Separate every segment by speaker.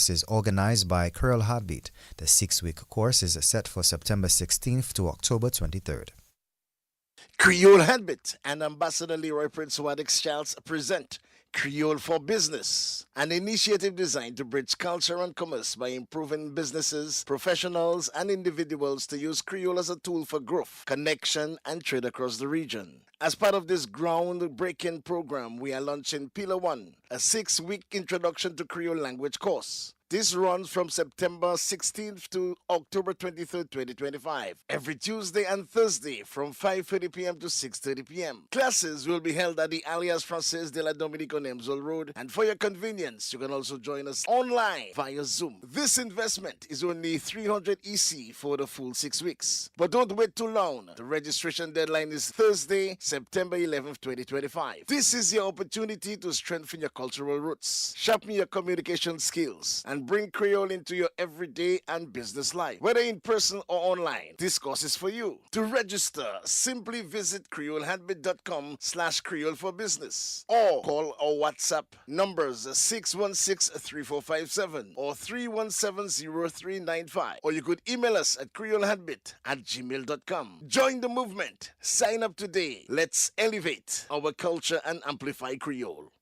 Speaker 1: course is organized by Creole Heartbeat. The 6-week course is set for September 16th to October 23rd.
Speaker 2: Creole Heartbeat and Ambassador Leroy Prince Wadix Charles present Creole for Business, an initiative designed to bridge culture and commerce by improving businesses, professionals, and individuals to use Creole as a tool for growth, connection, and trade across the region. As part of this groundbreaking program, we are launching Pillar 1, a 6-week introduction to Creole language course. This runs from September 16th to October 23rd, 2025, every Tuesday and Thursday from 5:30 p.m. to 6:30 p.m. Classes will be held at the Alias Francis de la Dominique on Emsol Road, and for your convenience, you can also join us online via Zoom. This investment is only 300 EC for the full 6 weeks. But don't wait too long. The registration deadline is Thursday, September 11th, 2025. This is your opportunity to strengthen your cultural roots, sharpen your communication skills, and bring Creole into your everyday and business life. Whether in person or online, this course is for you. To register, simply visit creolehandmade.com/Creole for Business or call or WhatsApp numbers 616-3457 or 317-0395, or you could email us at creolehandmade@gmail.com. Join the movement. Sign up today. Let's elevate our culture and amplify Creole.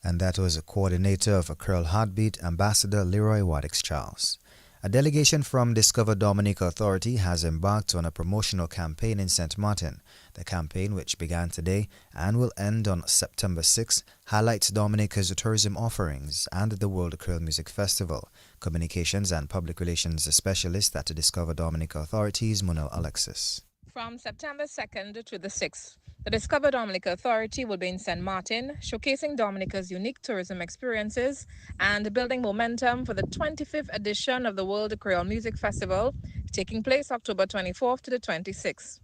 Speaker 1: And that was a coordinator of a Creole Heartbeat, Ambassador Leroy Wadix Charles. A delegation from Discover Dominica Authority has embarked on a promotional campaign in St. Martin. The campaign, which began today and will end on September 6, highlights Dominica's tourism offerings and the World Creole Music Festival. Communications and Public Relations Specialist at Discover Dominica Authority's Monel Alexis.
Speaker 3: From September 2nd to the 6th, the Discover Dominica Authority will be in St. Martin, showcasing Dominica's unique tourism experiences and building momentum for the 25th edition of the World Creole Music Festival, taking place October 24th to the 26th.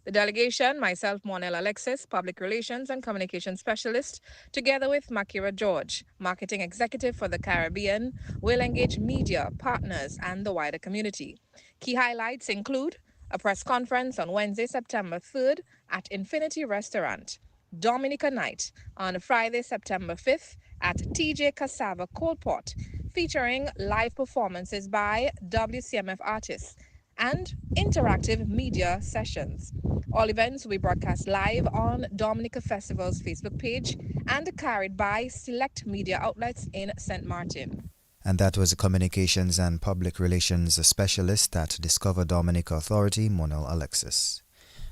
Speaker 3: The delegation, myself, Monel Alexis, Public Relations and Communication Specialist, together with Makira George, Marketing Executive for the Caribbean, will engage media, partners, and the wider community. Key highlights include a press conference on Wednesday, September 3rd at Infinity Restaurant, Dominica Night on Friday, September 5th at TJ Cassava Coalpot, featuring live performances by WCMF artists and interactive media sessions. All events will be broadcast live on Dominica Festival's Facebook page and carried by select media outlets in St. Martin.
Speaker 1: And that was a Communications and Public Relations Specialist at Discover Dominica Authority, Monel Alexis.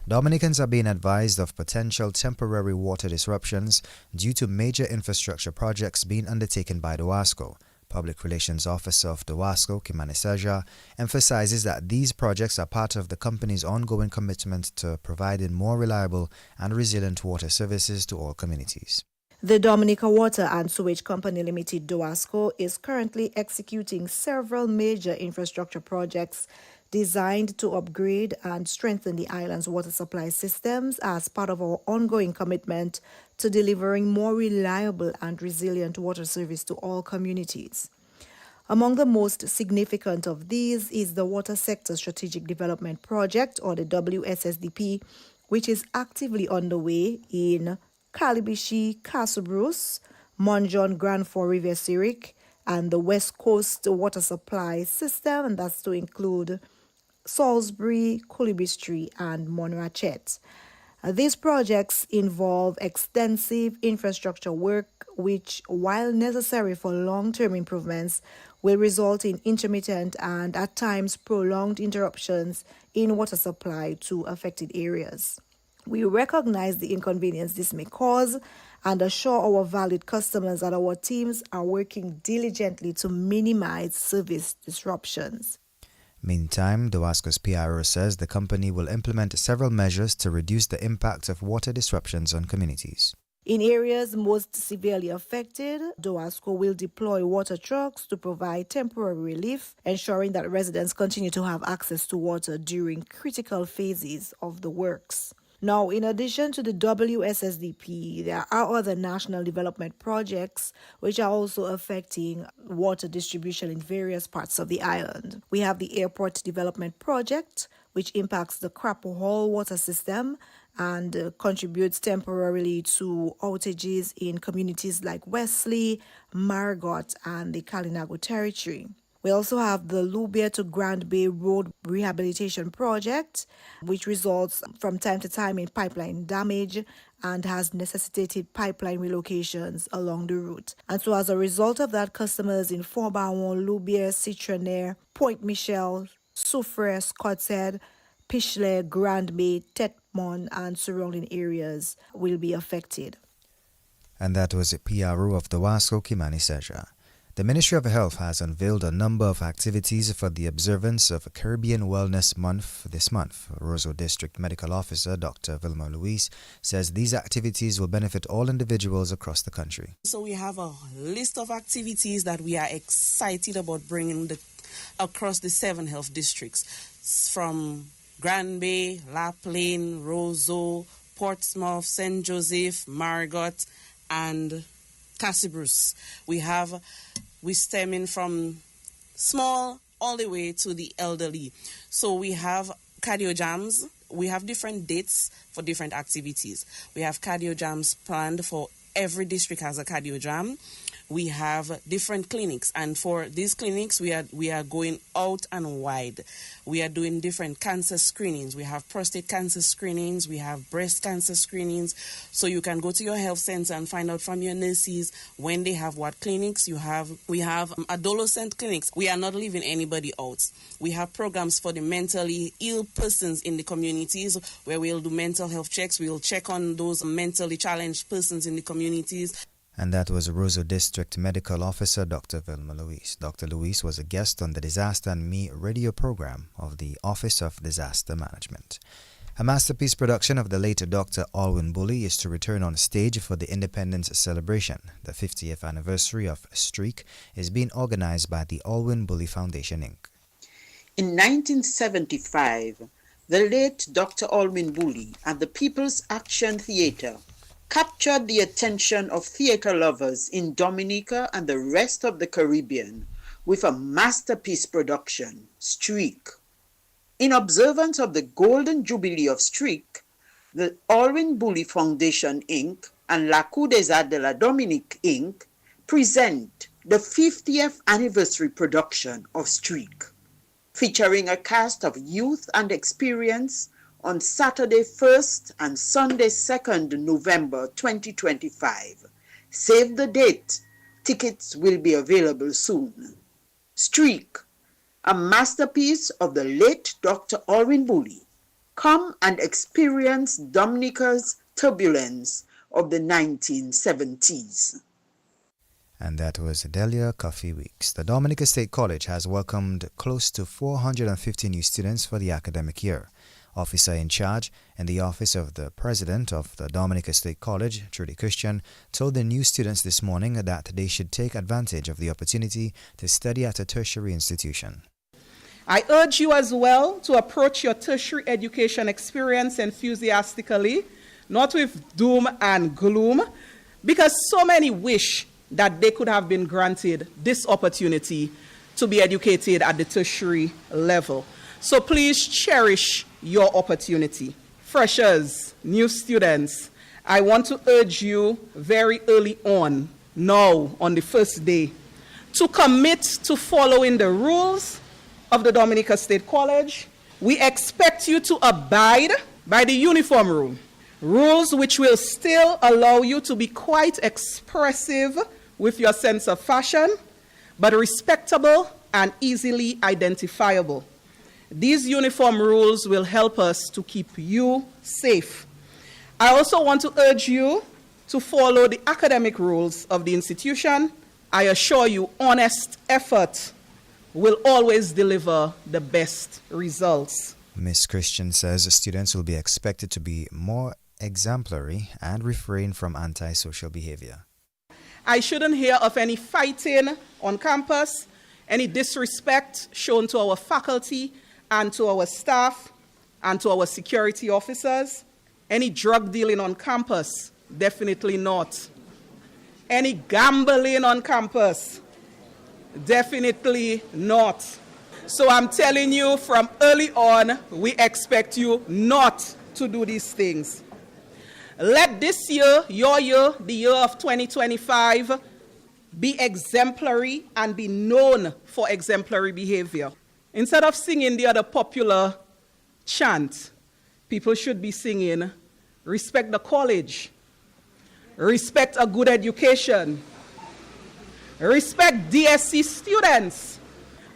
Speaker 1: Dominicans are being advised of potential temporary water disruptions due to major infrastructure projects being undertaken by DOWASCO. Public Relations Officer of DOWASCO, Kimani Saja, emphasizes that these projects are part of the company's ongoing commitment to providing more reliable and resilient water services to all communities.
Speaker 4: The Dominica Water and Sewage Company Limited, DOWASCO, is currently executing several major infrastructure projects designed to upgrade and strengthen the island's water supply systems as part of our ongoing commitment to delivering more reliable and resilient water service to all communities. Among the most significant of these is the Water Sector Strategic Development Project, or the WSSDP, which is actively underway in Calibishi, Castle Bruce, Monjon, Grand Fort, Riviere Syric, and the West Coast Water Supply System, and that's to include Salisbury, Coolibistry, and Monrachet. These projects involve extensive infrastructure work, which, while necessary for long-term improvements, will result in intermittent and at times prolonged interruptions in water supply to affected areas. We recognize the inconvenience this may cause and assure our valued customers that our teams are working diligently to minimize service disruptions.
Speaker 1: Meantime, DOWASCO's PRO says the company will implement several measures to reduce the impact of water disruptions on communities.
Speaker 4: In areas most severely affected, DOWASCO will deploy water trucks to provide temporary relief, ensuring that residents continue to have access to water during critical phases of the works. Now, in addition to the WSSDP, there are other national development projects which are also affecting water distribution in various parts of the island. We have the Airport Development Project, which impacts the Crapo Hall water system and contributes temporarily to outages in communities like Wesley, Margot, and the Kalinago territory. We also have the Lubia to Grand Bay Road Rehabilitation Project, which results from time to time in pipeline damage and has necessitated pipeline relocations along the route. And so as a result of that, customers in Forbawon, Lubia, Citronaire, Point Michel, Soufriere, Scotshead, Pishley, Grand Bay, Tetmon, and surrounding areas will be affected.
Speaker 1: And that was a PRO of the Wasco Kimani Seja. The Ministry of Health has unveiled a number of activities for the observance of Caribbean Wellness Month this month. Roseau District Medical Officer Dr. Vilma Luis says these activities will benefit all individuals across the country.
Speaker 5: So we have a list of activities that we are excited about bringing across the 7 health districts, from Grand Bay, La Plaine, Roseau, Portsmouth, St. Joseph, Margot, and Cassibruce. We stemming from small all the way to the elderly. So we have cardio jams. We have different dates for different activities. We have cardio jams planned for every district has a cardio jam. We have different clinics, and for these clinics, we are going out and wide. We are doing different cancer screenings. We have prostate cancer screenings. We have breast cancer screenings. So you can go to your health center and find out from your nurses when they have what clinics. We have adolescent clinics. We are not leaving anybody out. We have programs for the mentally ill persons in the communities where we'll do mental health checks. We'll check on those mentally challenged persons in the communities.
Speaker 1: And that was Roseau District Medical Officer Dr. Vilma Luis. Dr. Luis was a guest on the Disaster and Me radio program of the Office of Disaster Management. A masterpiece production of the late Dr. Alwyn Bully is to return on stage for the Independence Celebration. The 50th anniversary of Streak is being organized by the Alwyn Bully Foundation, Inc.
Speaker 6: In 1975, the late Dr. Alwyn Bully at the People's Action Theatre captured the attention of theatre lovers in Dominica and the rest of the Caribbean with a masterpiece production, Streak. In observance of the Golden Jubilee of Streak, the Alwyn Bully Foundation, Inc. and La Cour des Arts de la Dominique, Inc. present the 50th anniversary production of Streak, featuring a cast of youth and experience on Saturday 1st and Sunday 2nd November 2025. Save the date. Tickets will be available soon. Streak, a masterpiece of the late Dr. Alwyn Bully. Come and experience Dominica's turbulence of the 1970s.
Speaker 1: And that was Delia Coffee Weeks. The Dominica State College has welcomed close to 450 new students for the academic year. Officer in charge in the office of the president of the Dominica State College, Trudy Christian, told the new students this morning that they should take advantage of the opportunity to study at a tertiary institution.
Speaker 7: I urge you as well to approach your tertiary education experience enthusiastically, not with doom and gloom, because so many wish that they could have been granted this opportunity to be educated at the tertiary level. So please cherish your opportunity. Freshers, new students, I want to urge you very early on, now on the first day, to commit to following the rules of the Dominica State College. We expect you to abide by the uniform rule, rules which will still allow you to be quite expressive with your sense of fashion, but respectable and easily identifiable. These uniform rules will help us to keep you safe. I also want to urge you to follow the academic rules of the institution. I assure you, honest effort will always deliver the best results.
Speaker 1: Ms. Christian says students will be expected to be more exemplary and refrain from antisocial behavior.
Speaker 7: I shouldn't hear of any fighting on campus, any disrespect shown to our faculty and to our staff and to our security officers. Any drug dealing on campus, definitely not. Any gambling on campus, definitely not. So I'm telling you from early on, we expect you not to do these things. Let this year, your year, the year of 2025, be exemplary and be known for exemplary behavior. Instead of singing the other popular chant, people should be singing, respect the college, respect a good education, respect DSC students.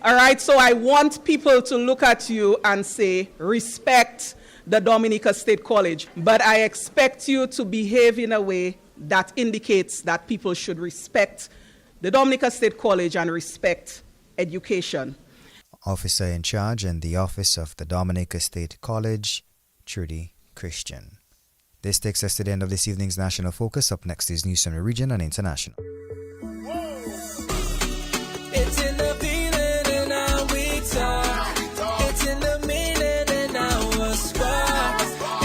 Speaker 7: All right, so I want people to look at you and say, respect the Dominica State College. But I expect you to behave in a way that indicates that people should respect the Dominica State College and respect education.
Speaker 1: Officer in charge in the office of the Dominica State College, Trudy Christian. This takes us to the end of this evening's National Focus. Up next is news from the region and international.
Speaker 8: It's in the feeling and how we talk. It's in the meaning and our spark.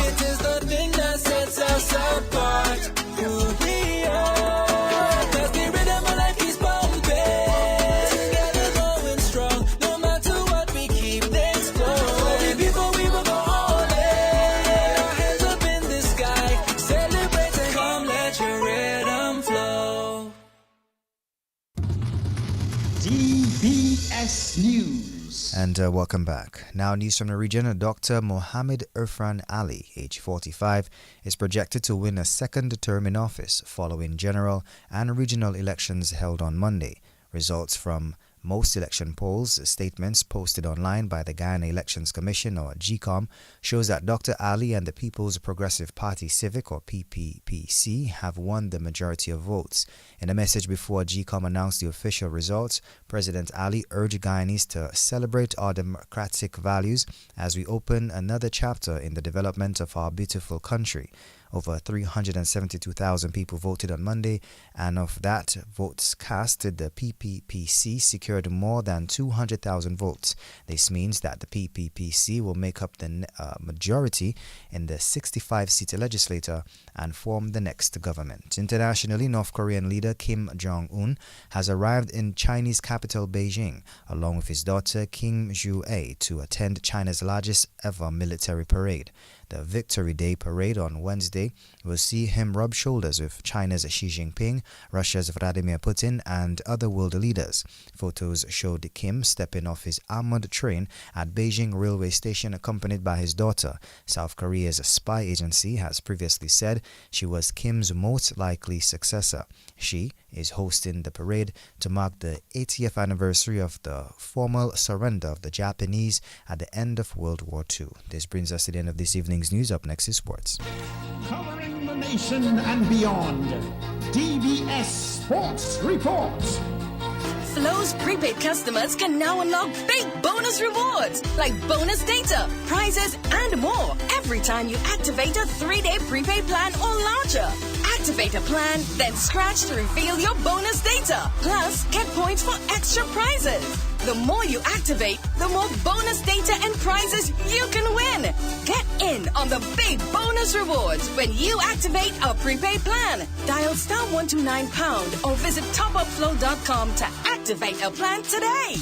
Speaker 8: It is the thing that sets us apart. Who we are. 'Cause the rhythm of life is pumping. Together going strong. No matter what, we keep things going. Before we will go all in. Our hands up in the sky. Celebrate and come let your rhythm flow.
Speaker 9: DBS News.
Speaker 1: And welcome back. Now news from the region. Dr. Mohammed Irfan Ali, age 45, is projected to win a second term in office following general and regional elections held on Monday. Results from most election polls, statements posted online by the Guyana Elections Commission or GCOM, shows that Dr. Ali and the People's Progressive Party Civic or PPPC have won the majority of votes. In a message before GCOM announced the official results, President Ali urged Guyanese to celebrate our democratic values as we open another chapter in the development of our beautiful country. Over 372,000 people voted on Monday, and of that votes cast, the PPPC secured more than 200,000 votes. This means that the PPPC will make up the majority in the 65-seat legislature and form the next government. Internationally, North Korean leader Kim Jong-un has arrived in Chinese capital Beijing, along with his daughter Kim Ju-ae, to attend China's largest ever military parade. The Victory Day parade on Wednesday will see him rub shoulders with China's Xi Jinping, Russia's Vladimir Putin, and other world leaders. Photos showed Kim stepping off his armored train at Beijing railway station accompanied by his daughter. South Korea's spy agency has previously said she was Kim's most likely successor. She is hosting the parade to mark the 80th anniversary of the formal surrender of the Japanese at the end of World War II. This brings us to the end of this evening's news. Up next is sports.
Speaker 9: Covering the nation and beyond. DBS Sports Report.
Speaker 10: Flow's prepaid customers can now unlock big bonus rewards like bonus data, prizes, and more every time you activate a 3-day prepaid plan or larger. Activate a plan, then scratch to reveal your bonus data. Plus, get points for extra prizes. The more you activate, the more bonus data and prizes you can win. Get in on the big bonus rewards when you activate a prepaid plan. Dial *129# or visit topupflow.com to activate a plan today.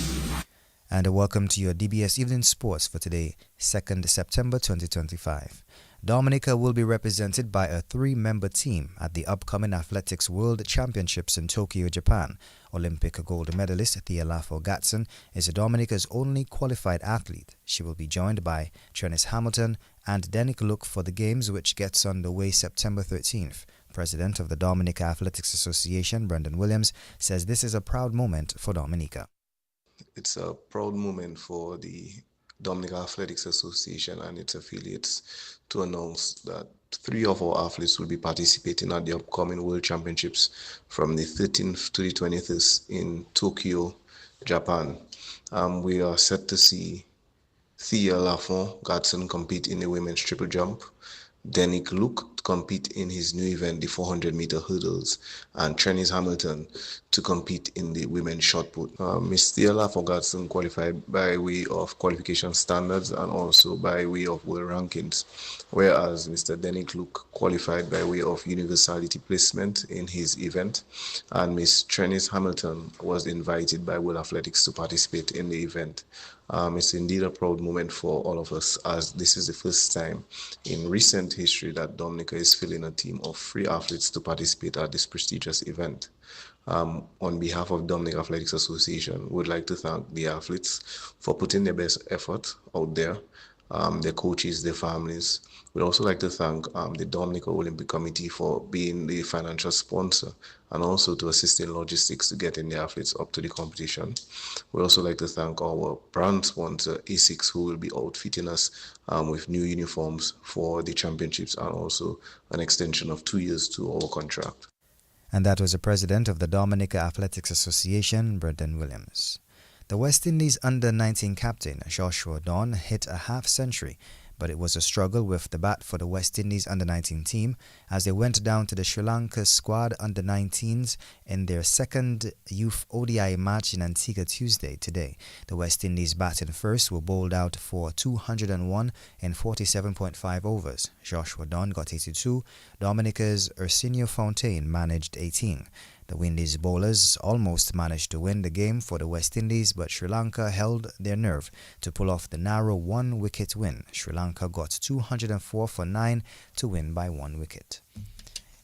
Speaker 1: And welcome to your DBS Evening Sports for today, 2nd September 2025. Dominica will be represented by a 3-member team at the upcoming Athletics World Championships in Tokyo, Japan. Olympic gold medalist Thea Lafo-Gatson is Dominica's only qualified athlete. She will be joined by Trennis Hamilton and Denick Luke for the games, which gets underway September 13th. President of the Dominica Athletics Association, Brendan Williams, says this is a proud moment for Dominica.
Speaker 11: It's a proud moment for the Dominica Athletics Association and its affiliates to announce that 3 of our athletes will be participating at the upcoming World Championships from the 13th to the 20th in Tokyo, Japan. We are set to see Thea Lafon-Gatson compete in the women's triple jump, Denick Luke compete in his new event, the 400-meter hurdles, and Trennis Hamilton to compete in the women's shot put. Ms. Stella Forgatson qualified by way of qualification standards and also by way of world rankings, whereas Mr. Denny Luke qualified by way of universality placement in his event, and Ms. Trennis Hamilton was invited by World Athletics to participate in the event. It's indeed a proud moment for all of us, as this is the first time in recent history that Dominica is filling a team of 3 athletes to participate at this prestigious event. On behalf of Dominica Athletics Association, we would like to thank the athletes for putting their best effort out there, their coaches, their families. We'd also like to thank the Dominica Olympic Committee for being the financial sponsor and also to assist in logistics to getting the athletes up to the competition. We'd also like to thank our brand sponsor, ASICS, who will be outfitting us with new uniforms for the championships and also an extension of 2 years to our contract.
Speaker 1: And that was the president of the Dominica Athletics Association, Brendan Williams. The West Indies under-19 captain, Joshua Dawn, hit a half-century, but it was a struggle with the bat for the West Indies under-19 team as they went down to the Sri Lanka squad under-19s in their second youth ODI match in Antigua today. The West Indies batting first were bowled out for 201 in 47.5 overs. Joshua Dawn got 82. Dominica's Arsenio Fontaine managed 18. The Windies bowlers almost managed to win the game for the West Indies, but Sri Lanka held their nerve to pull off the narrow 1-wicket win. Sri Lanka got 204 for 9 to win by 1 wicket.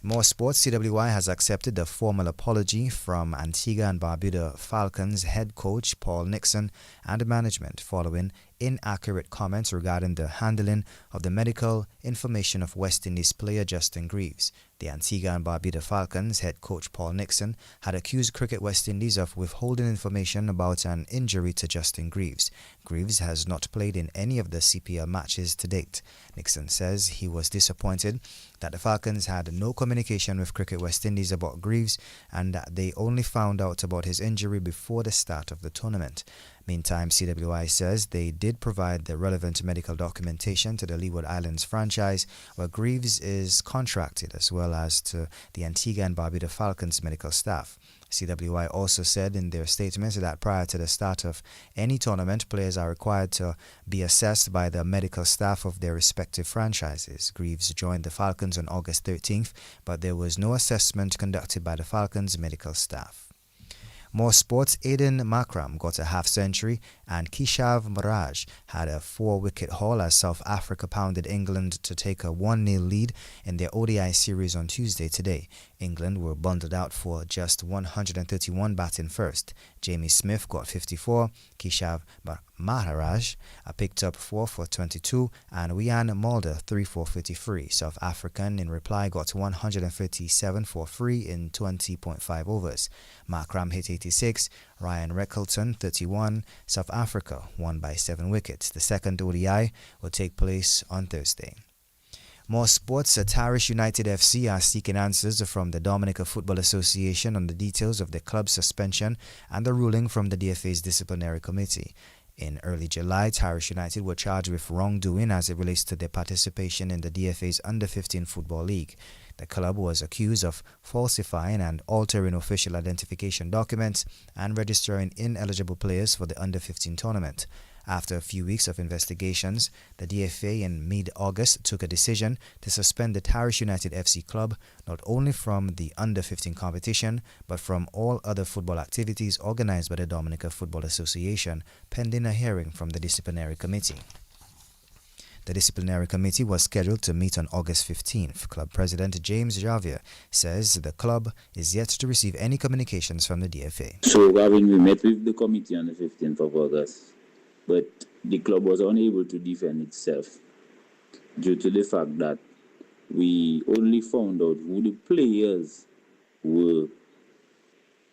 Speaker 1: More sports, CWI has accepted the formal apology from Antigua and Barbuda Falcons head coach Paul Nixon and management following inaccurate comments regarding the handling of the medical information of West Indies player Justin Greaves. The Antigua and Barbuda Falcons head coach Paul Nixon had accused Cricket West Indies of withholding information about an injury to Justin Greaves. Greaves has not played in any of the CPL matches to date. Nixon says he was disappointed that the Falcons had no communication with Cricket West Indies about Greaves and that they only found out about his injury before the start of the tournament. Meantime, CWI says they did provide the relevant medical documentation to the Leeward Islands franchise, where Greaves is contracted, as well as to the Antigua and Barbuda Falcons medical staff. CWI also said in their statement that prior to the start of any tournament, players are required to be assessed by the medical staff of their respective franchises. Greaves joined the Falcons on August 13th, but there was no assessment conducted by the Falcons medical staff. More sports, Aiden Makram got a half-century and Keshav Maharaj had a 4-wicket haul as South Africa pounded England to take a 1-0 lead in their ODI series on Tuesday today. England were bundled out for just 131 batting first. Jamie Smith got 54, Keshav Maharaj picked up 4 for 22, and Wian Mulder 3 for 53. South African in reply got 137 for 3 in 20.5 overs. Makram hit 86, Ryan Reckleton 31. South Africa won by 7 wickets. The second ODI will take place on Thursday. More sports, Tarish United FC are seeking answers from the Dominica Football Association on the details of the club's suspension and the ruling from the DFA's disciplinary committee. In early July, Tarish United were charged with wrongdoing as it relates to their participation in the DFA's Under-15 Football League. The club was accused of falsifying and altering official identification documents and registering ineligible players for the Under-15 tournament. After a few weeks of investigations, the DFA in mid-August took a decision to suspend the Tarish United FC club not only from the Under-15 competition, but from all other football activities organized by the Dominica Football Association, pending a hearing from the disciplinary committee. The disciplinary committee was scheduled to meet on August 15th. Club president James Javier says the club is yet to receive any communications from the DFA.
Speaker 12: So, Gavin, we met with the committee on the 15th of August, but the club was unable to defend itself due to the fact that we only found out who the players were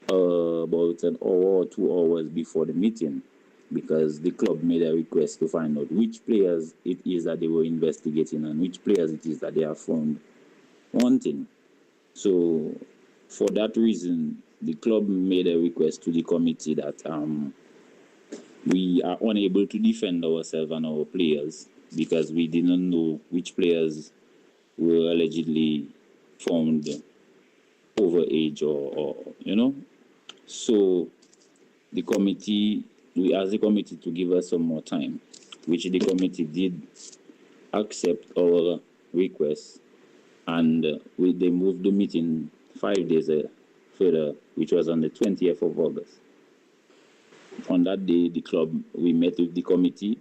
Speaker 12: about an hour or 2 hours before the meeting, because the club made a request to find out which players it is that they were investigating and which players it is that they have found wanting. So for that reason, the club made a request to the committee that we are unable to defend ourselves and our players because we didn't know which players were allegedly found overage or. So the committee, we asked the committee to give us some more time, which the committee did accept our request, and they moved the meeting 5 days further, which was on the 20th of August. On that day, we met with the committee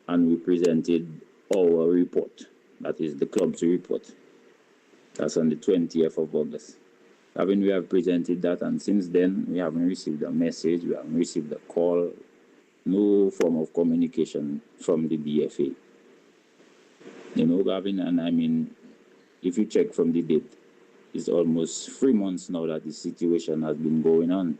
Speaker 12: and we presented our report. That is the club's report. That's on the 20th of August. We have presented that, and since then, we haven't received a message, we haven't received a call, no form of communication from the DFA. Gavin, and if you check from the date, it's almost 3 months now that the situation has been going on.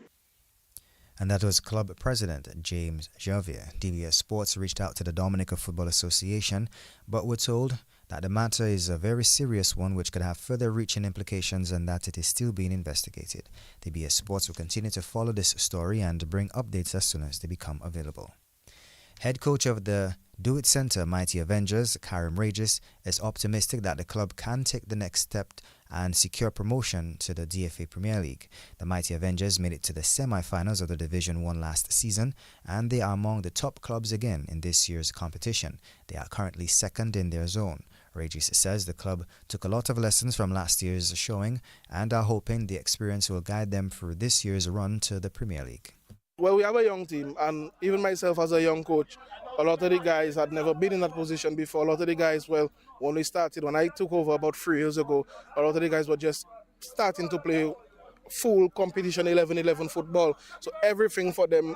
Speaker 1: And that was club president James Javier. DBS Sports reached out to the Dominica Football Association, but were told that the matter is a very serious one which could have further reaching implications and that it is still being investigated. DBS Sports will continue to follow this story and bring updates as soon as they become available. Head coach of the Do It Center Mighty Avengers, Karim Regis, is optimistic that the club can take the next step and secure promotion to the DFA Premier League. The Mighty Avengers made it to the semi-finals of the Division 1 last season, and they are among the top clubs again in this year's competition. They are currently second in their zone. Regis says the club took a lot of lessons from last year's showing and are hoping the experience will guide them through this year's run to the Premier League.
Speaker 13: Well, we have a young team, and even myself as a young coach, a lot of the guys had never been in that position before. A lot of the guys, when I took over about 3 years ago, a lot of the guys were just starting to play full competition 11-11 football. So everything for them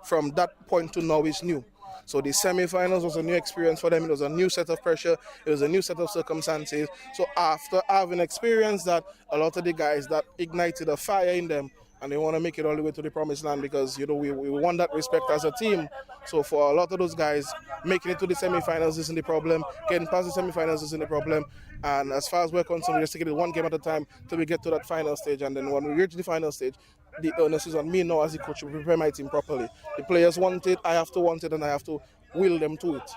Speaker 13: from that point to now is new. So the semi-finals was a new experience for them. It was a new set of pressure. It was a new set of circumstances. So after having experienced that, a lot of the guys that ignited a fire in them, and they want to make it all the way to the promised land because, we want that respect as a team. So for a lot of those guys, making it to the semi-finals isn't the problem. Getting past the semi-finals isn't the problem. And as far as we're concerned, we're just taking it one game at a time till we get to that final stage. And then when we reach the final stage, the onus is on me now as the coach to prepare my team properly. The players want it, I have to want it, and I have to will them to it.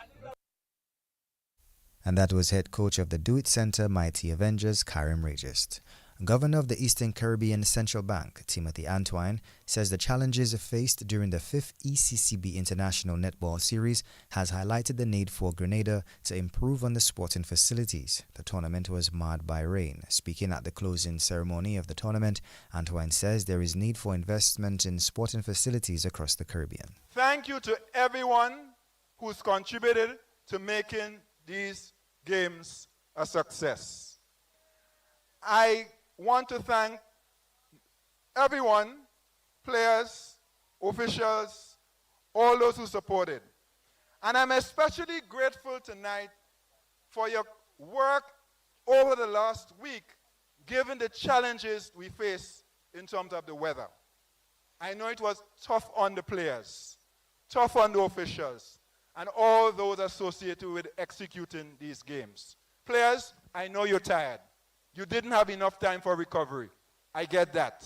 Speaker 1: And that was head coach of the Do It Center Mighty Avengers, Karim Regis. Governor of the Eastern Caribbean Central Bank, Timothy Antwine, says the challenges faced during the 5th ECCB International Netball Series has highlighted the need for Grenada to improve on the sporting facilities. The tournament was marred by rain. Speaking at the closing ceremony of the tournament, Antwine says there is need for investment in sporting facilities across the Caribbean.
Speaker 14: Thank you to everyone who's contributed to making these games a success. I want to thank everyone, players, officials, all those who supported. And I'm especially grateful tonight for your work over the last week, given the challenges we face in terms of the weather. I know it was tough on the players, tough on the officials, and all those associated with executing these games. Players, I know you're tired. You didn't have enough time for recovery. I get that.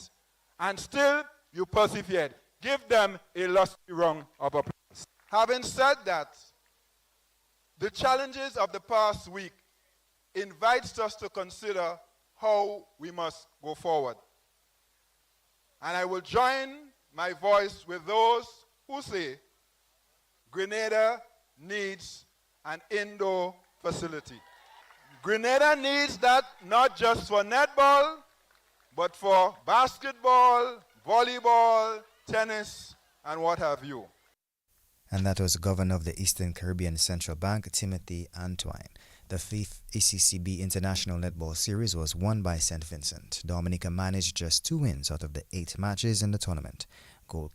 Speaker 14: And still, you persevered. Give them a lusty round of applause. Having said that, the challenges of the past week invites us to consider how we must go forward. And I will join my voice with those who say Grenada needs an indoor facility. Grenada needs that not just for netball, but for basketball, volleyball, tennis, and what have you.
Speaker 1: And that was Governor of the Eastern Caribbean Central Bank, Timothy Antwine. The 5th ECCB International Netball Series was won by St. Vincent. Dominica managed just 2 wins out of the 8 matches in the tournament. Goal